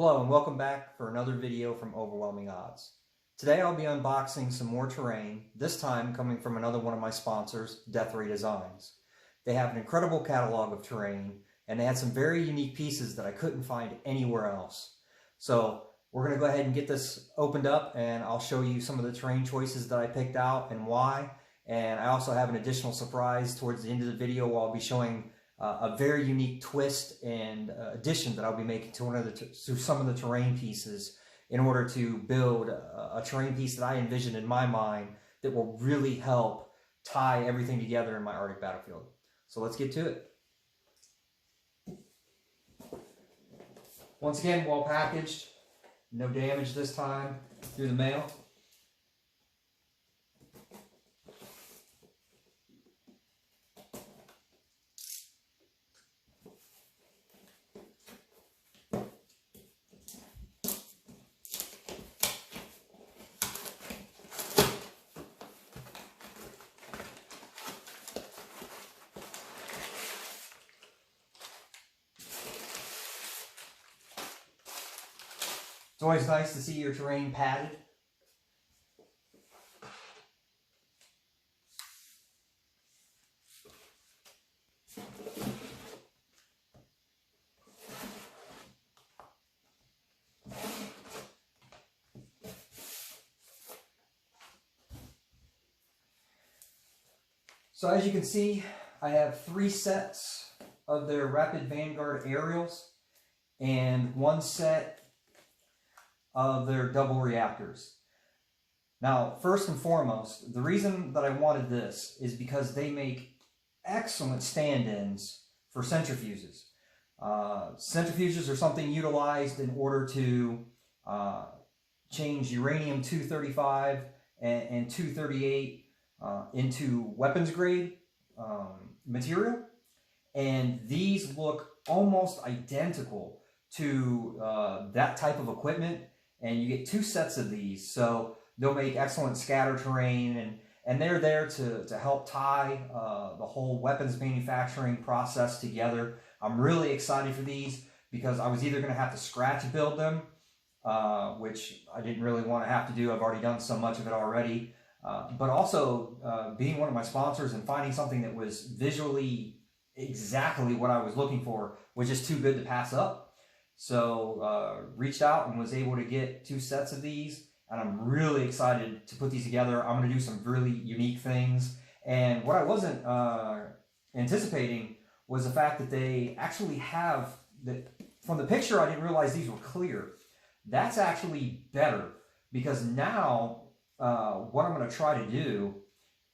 Hello and welcome back for another video from Overwhelming Odds. Today I'll be unboxing some more terrain, this time coming from another one of my sponsors, Death Ray Designs. They have an incredible catalog of terrain and they had some very unique pieces that I couldn't find anywhere else. So we're going to go ahead and get this opened up and I'll show you some of the terrain choices that I picked out and why. And I also have an additional surprise towards the end of the video where I'll be showing a very unique twist and addition that I'll be making to some of the terrain pieces in order to build a terrain piece that I envisioned in my mind that will really help tie everything together in my Arctic battlefield. So let's get to it. Once again, well packaged, no damage this time through the mail. It's always nice to see your terrain padded. So as you can see, I have 3 sets of their Rapid Vanguard aerials and 1 set of their double reactors. Now, first and foremost, the reason that I wanted this is because they make excellent stand-ins for centrifuges. Centrifuges are something utilized in order to change uranium-235 and 238 into weapons grade material, and these look almost identical to that type of equipment. And you get 2 sets of these, so they'll make excellent scatter terrain, and they're there to help tie the whole weapons manufacturing process together. I'm really excited for these because I was either going to have to scratch build them, which I didn't really want to have to do. I've already done so much of it already. But also being one of my sponsors and finding something that was visually exactly what I was looking for was just too good to pass up. So reached out and was able to get 2 sets of these, and I'm really excited to put these together. I'm going to do some really unique things, and what I wasn't anticipating was the fact that they actually have, from the picture I didn't realize these were clear. That's actually better, because now what I'm going to try to do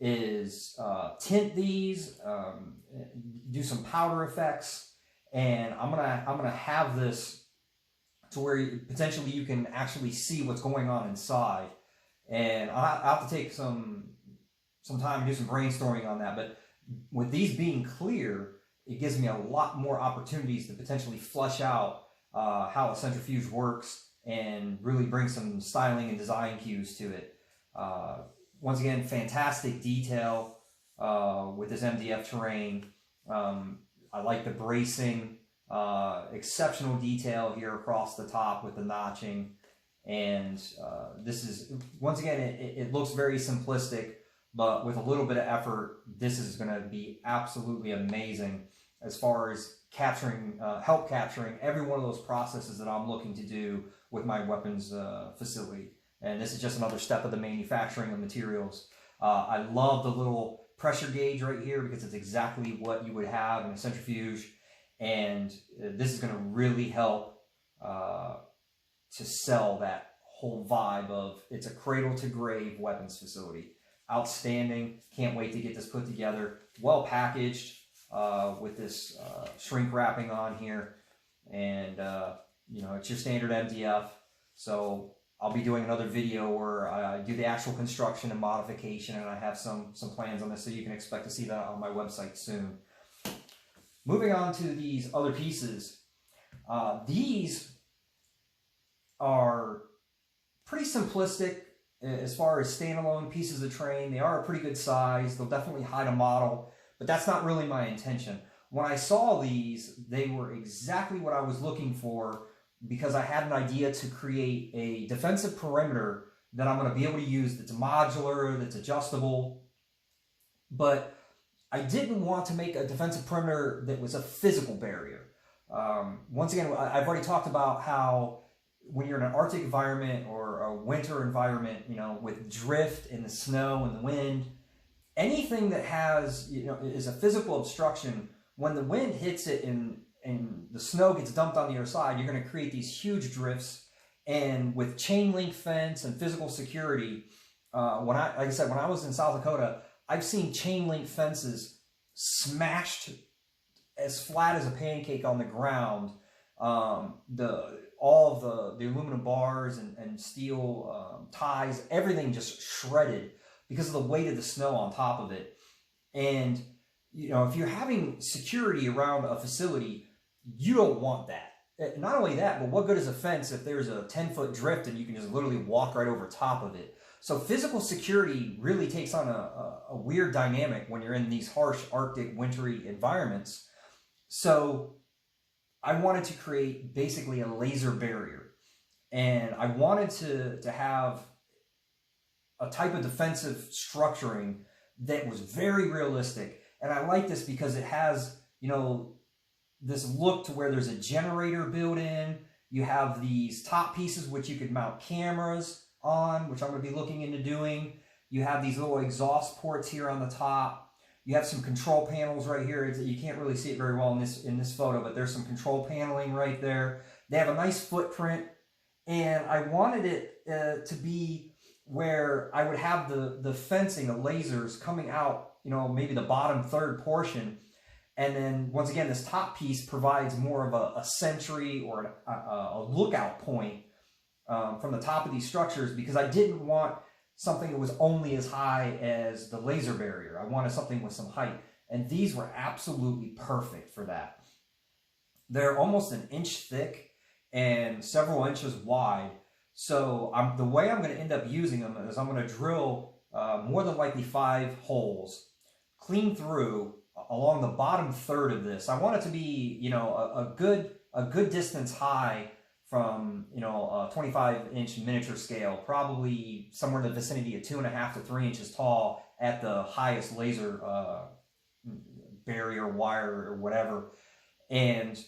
is tint these, do some powder effects, and I'm gonna have this to where potentially you can actually see what's going on inside. And I'll have to take some time to do some brainstorming on that. But with these being clear, it gives me a lot more opportunities to potentially flesh out how a centrifuge works and really bring some styling and design cues to it. Once again, fantastic detail with this MDF terrain. I like the bracing, exceptional detail here across the top with the notching. And this is, once again, it looks very simplistic, but with a little bit of effort, this is going to be absolutely amazing as far as capturing, help capturing every one of those processes that I'm looking to do with my weapons facility. And this is just another step of the manufacturing of materials. I love the little pressure gauge right here because it's exactly what you would have in a centrifuge, and this is going to really help to sell that whole vibe of it's a cradle to grave weapons facility. Outstanding. Can't wait to get this put together. Well packaged with this shrink wrapping on here, and you know, it's your standard MDF. So I'll be doing another video where I do the actual construction and modification, and I have some plans on this, so you can expect to see that on my website soon. Moving on to these other pieces. These are pretty simplistic as far as standalone pieces of terrain. They are a pretty good size. They'll definitely hide a model, but that's not really my intention. When I saw these, they were exactly what I was looking for because I had an idea to create a defensive perimeter that I'm going to be able to use that's modular, that's adjustable. But I didn't want to make a defensive perimeter that was a physical barrier. Once again, I've already talked about how when you're in an Arctic environment or a winter environment, you know, with drift and the snow and the wind, anything that has, you know, is a physical obstruction, when the wind hits it and the snow gets dumped on the other side, you're going to create these huge drifts. And with chain link fence and physical security, like I said, when I was in South Dakota, I've seen chain link fences smashed as flat as a pancake on the ground. All of the aluminum bars and steel ties, everything just shredded because of the weight of the snow on top of it. And, you know, if you're having security around a facility, you don't want that. Not only that, but what good is a fence if there's a 10-foot drift and you can just literally walk right over top of it? So physical security really takes on a weird dynamic when you're in these harsh Arctic wintry environments. So I wanted to create basically a laser barrier. And I wanted to have a type of defensive structuring that was very realistic. And I like this because it has, you know, this look to where there's a generator built in. You have these top pieces which you could mount cameras on, which I'm going to be looking into doing. You have these little exhaust ports here on the top. You have some control panels right here. You can't really see it very well in this photo, but there's some control paneling right there. They have a nice footprint, and I wanted it to be where I would have the fencing, the lasers coming out, you know, maybe the bottom third portion. And then once again, this top piece provides more of a sentry or a lookout point from the top of these structures, because I didn't want something that was only as high as the laser barrier. I wanted something with some height. And these were absolutely perfect for that. They're almost an inch thick and several inches wide. So the way I'm going to end up using them is I'm going to drill more than likely 5 holes, clean through along the bottom third of this. I want it to be, you know, a good distance high from, you know, a 25-inch miniature scale, probably somewhere in the vicinity of 2.5 to 3 inches tall at the highest laser barrier wire or whatever. And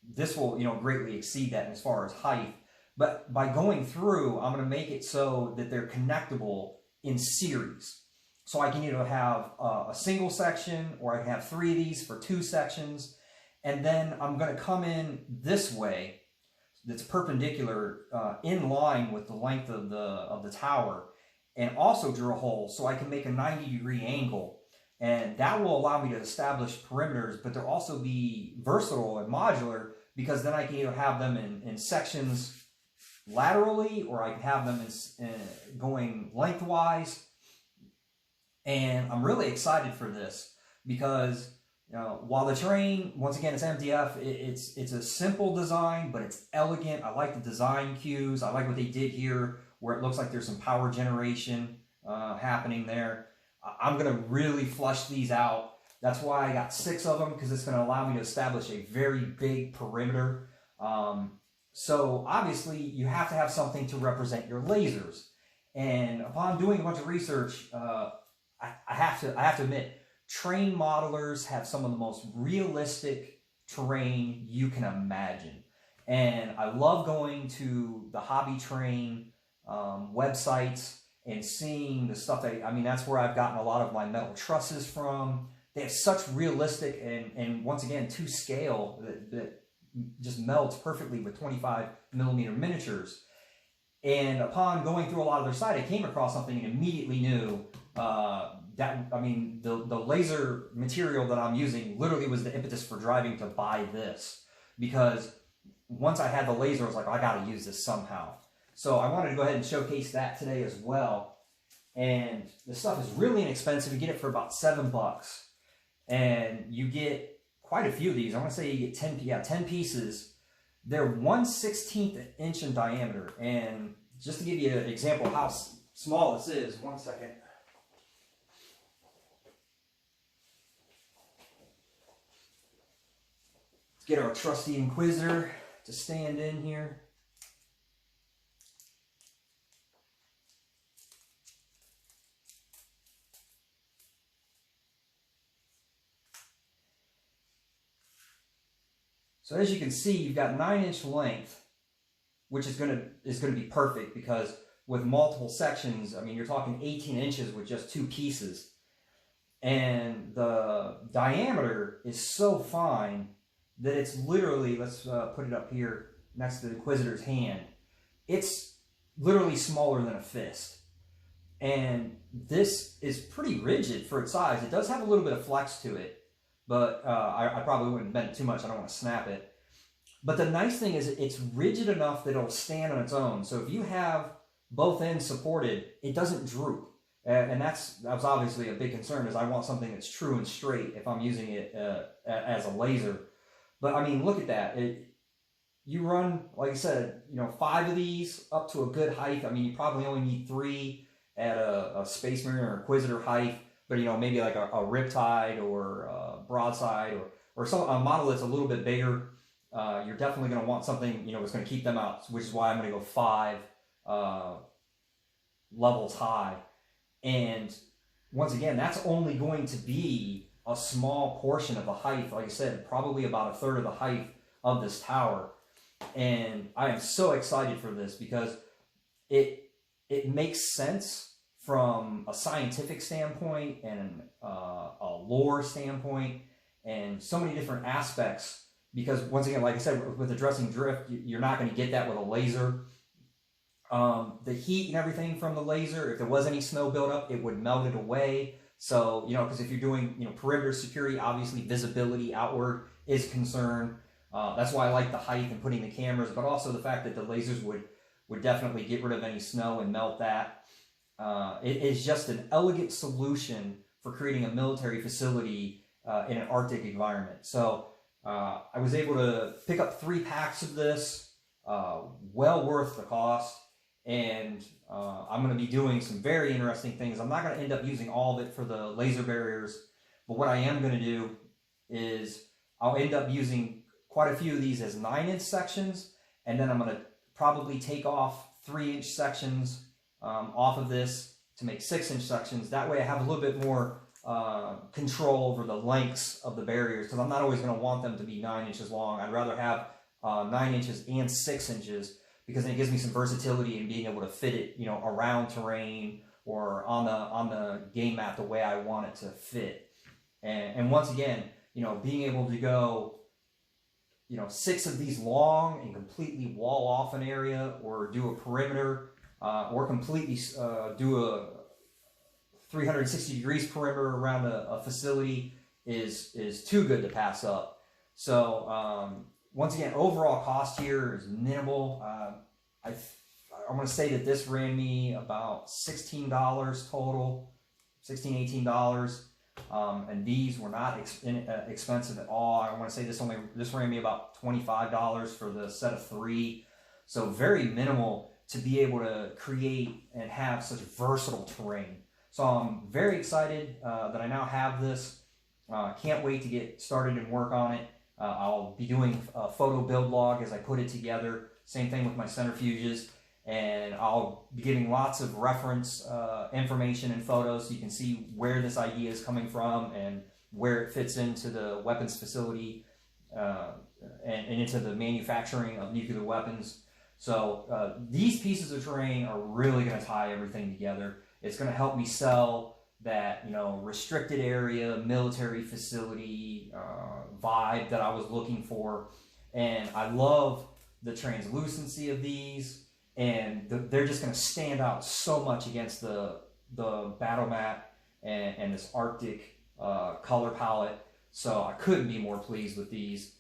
this will, you know, greatly exceed that as far as height. But by going through, I'm going to make it so that they're connectable in series. So I can either have a single section, or I can have 3 of these for 2 sections. And then I'm going to come in this way, that's perpendicular in line with the length of the tower, and also drill holes so I can make a 90-degree angle. And that will allow me to establish perimeters, but they'll also be versatile and modular, because then I can either have them in sections laterally, or I can have them going lengthwise. And I'm really excited for this because, you know, while the terrain, once again, it's MDF, it's a simple design, but it's elegant. I like the design cues. I like what they did here, where it looks like there's some power generation happening there. I'm going to really flush these out. That's why I got 6 of them, because it's going to allow me to establish a very big perimeter. So obviously you have to have something to represent your lasers. And upon doing a bunch of research, I have to admit, train modelers have some of the most realistic terrain you can imagine. And I love going to the hobby train websites and seeing the stuff that's where I've gotten a lot of my metal trusses from. They have such realistic and once again, to scale that just melds perfectly with 25mm miniatures. And upon going through a lot of their site, I came across something and immediately knew the laser material that I'm using literally was the impetus for driving to buy this. Because once I had the laser, I was like, I got to use this somehow. So I wanted to go ahead and showcase that today as well. And this stuff is really inexpensive. You get it for about $7. And you get quite a few of these. I want to say you get 10 pieces. They're 1/16 inch in diameter. And just to give you an example of how small this is, 1 second. Let's get our trusty Inquisitor to stand in here. So as you can see, you've got 9-inch length, which is gonna be perfect because with multiple sections, I mean, you're talking 18 inches with just 2 pieces. And the diameter is so fine that it's literally, let's put it up here next to the Inquisitor's hand. It's literally smaller than a fist. And this is pretty rigid for its size. It does have a little bit of flex to it, but I probably wouldn't bend it too much. I don't want to snap it. But the nice thing is it's rigid enough that it'll stand on its own. So if you have both ends supported, it doesn't droop. And that was obviously a big concern, is I want something that's true and straight if I'm using it as a laser. But I mean, look at that. You run, like I said, 5 of these up to a good height. I mean, you probably only need 3 at a Space Marine or Inquisitor height. But maybe like a Riptide or a Broadside or a model that's a little bit bigger. You're definitely going to want something that's going to keep them out, which is why I'm going to go 5 levels high. And once again, that's only going to be a small portion of the height. Like I said, probably about 1/3 of the height of this tower. And I am so excited for this because it makes sense from a scientific standpoint and a lore standpoint and so many different aspects. Because once again, like I said, with addressing drift, you're not going to get that with a laser. The heat and everything from the laser, if there was any snow buildup, it would melt it away. So, because if you're doing, perimeter security, obviously visibility outward is concerned. That's why I like the height and putting the cameras, but also the fact that the lasers would definitely get rid of any snow and melt that. It is just an elegant solution for creating a military facility in an Arctic environment. So I was able to pick up 3 packs of this, well worth the cost. And I'm going to be doing some very interesting things. I'm not going to end up using all of it for the laser barriers, but what I am going to do is I'll end up using quite a few of these as 9-inch sections, and then I'm going to probably take off 3-inch sections off of this to make 6-inch sections. That way I have a little bit more control over the lengths of the barriers, because I'm not always going to want them to be 9 inches long. I'd rather have 9 inches and 6 inches, because then it gives me some versatility in being able to fit it, around terrain or on the game map the way I want it to fit. And once again, being able to go, 6 of these long and completely wall off an area, or do a perimeter, or completely do a 360 degrees perimeter around a facility is too good to pass up. So once again, overall cost here is minimal. I'm going to say that this ran me about $16 total, $16, $18. And these were not expensive at all. I want to say this ran me about $25 for the set of 3. So very minimal to be able to create and have such versatile terrain. So I'm very excited that I now have this. Can't wait to get started and work on it. I'll be doing a photo build log as I put it together. Same thing with my centrifuges. And I'll be giving lots of reference information and photos so you can see where this idea is coming from and where it fits into the weapons facility and into the manufacturing of nuclear weapons. So these pieces of terrain are really going to tie everything together. It's going to help me sell that, restricted area, military facility vibe that I was looking for. And I love the translucency of these. And they're just going to stand out so much against the battle map and this Arctic color palette. So I couldn't be more pleased with these.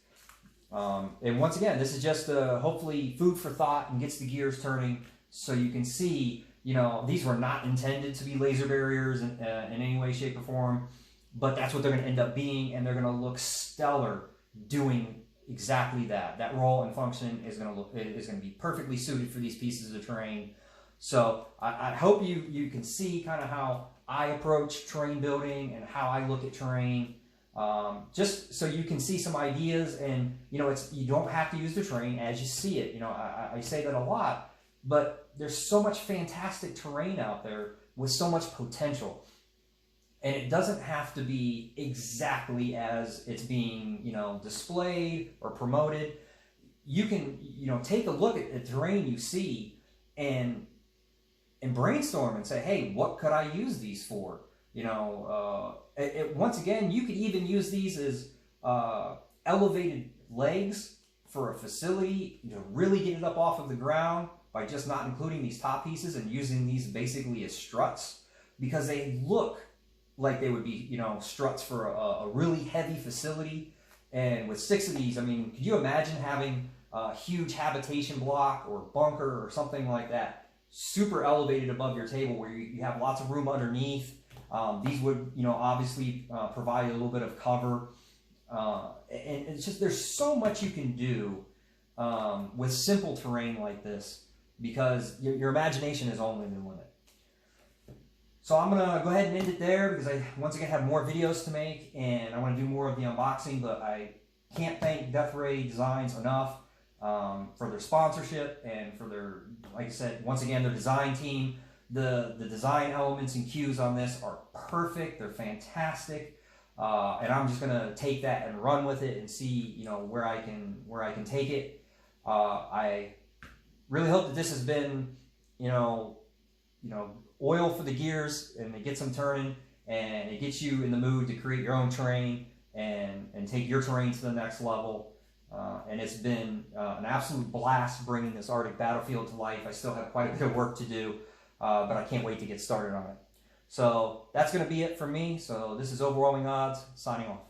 And once again, this is just hopefully food for thought and gets the gears turning, so you can see, these were not intended to be laser barriers in any way, shape, or form, but that's what they're going to end up being, and they're going to look stellar doing exactly that. That role and function is going to be perfectly suited for these pieces of terrain. So I hope you can see kind of how I approach terrain building and how I look at terrain. just so you can see some ideas. And you know, you don't have to use the terrain as you see it. You know, I say that a lot, but there's so much fantastic terrain out there with so much potential. And it doesn't have to be exactly as it's being, you know, displayed or promoted. You can, you know, take a look at the terrain you see and brainstorm and say, hey, what could I use these for? You know, once again, you could even use these as elevated legs for a facility, you know, really get it up off of the ground by just not including these top pieces and using these basically as struts, because they look like they would be, you know, struts for a really heavy facility. And with 6 of these, I mean, could you imagine having a huge habitation block or bunker or something like that, super elevated above your table where you have lots of room underneath? These would, you know, obviously provide a little bit of cover. And it's just, there's so much you can do with simple terrain like this, because your imagination is only the limit. So I'm going to go ahead and end it there, because I, once again, have more videos to make, and I want to do more of the unboxing, but I can't thank Death Ray Designs enough for their sponsorship and for their, like I said, once again, their design team. The design elements and cues on this are perfect. They're fantastic. And I'm just going to take that and run with it and see, you know, where I can take it. I really hope that this has been, you know, oil for the gears, and it gets them turning, and it gets you in the mood to create your own terrain and take your terrain to the next level. And it's been an absolute blast bringing this Arctic battlefield to life. I still have quite a bit of work to do, but I can't wait to get started on it. So that's going to be it for me. So this is Overwhelming Odds, signing off.